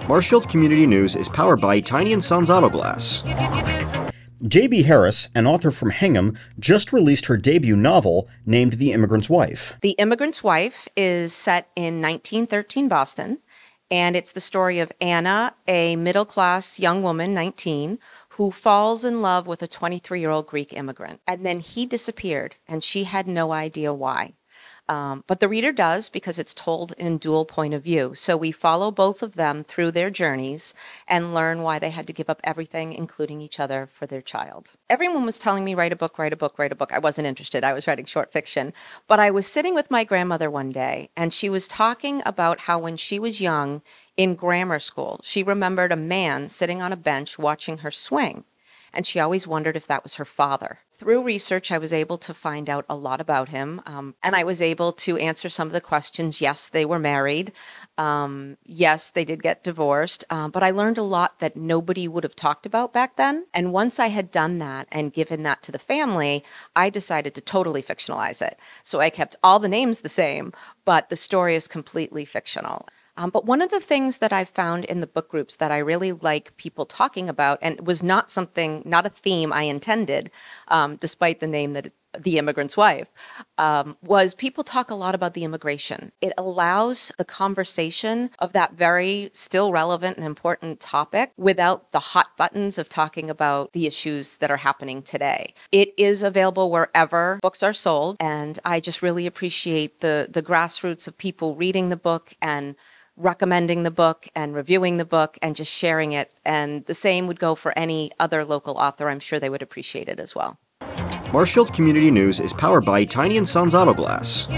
Marshfield Community News is powered by Tiny & Sons Auto Glass. J.B. Harris, an author from Hingham, just released her debut novel named The Immigrant's Wife. The Immigrant's Wife is set in 1913 Boston, and it's the story of Anna, a middle-class young woman, 19, who falls in love with a 23-year-old Greek immigrant. And then he disappeared, and she had no idea why. But the reader does, because it's told in dual point of view. So we follow both of them through their journeys and learn why they had to give up everything, including each other, for their child. Everyone was telling me, write a book, write a book, write a book. I wasn't interested. I was writing short fiction. But I was sitting with my grandmother one day, and she was talking about how when she was young in grammar school, she remembered a man sitting on a bench watching her swing. And she always wondered if that was her father. Through research, I was able to find out a lot about him, and I was able to answer some of the questions. Yes, they were married. Yes, they did get divorced, but I learned a lot that nobody would have talked about back then. And once I had done that and given that to the family, I decided to totally fictionalize it. So I kept all the names the same, but the story is completely fictional. But one of the things that I've found in the book groups that I really like people talking about, and it was not a theme I intended, despite the name that The Immigrant's Wife, was people talk a lot about the immigration. It allows the conversation of that very still relevant and important topic without the hot buttons of talking about the issues that are happening today. It is available wherever books are sold, and I just really appreciate the grassroots of people reading the book and recommending the book and reviewing the book and just sharing it. And the same would go for any other local author. I'm sure they would appreciate it as well. Marshfield Community News is powered by Tiny & Sons Auto Glass.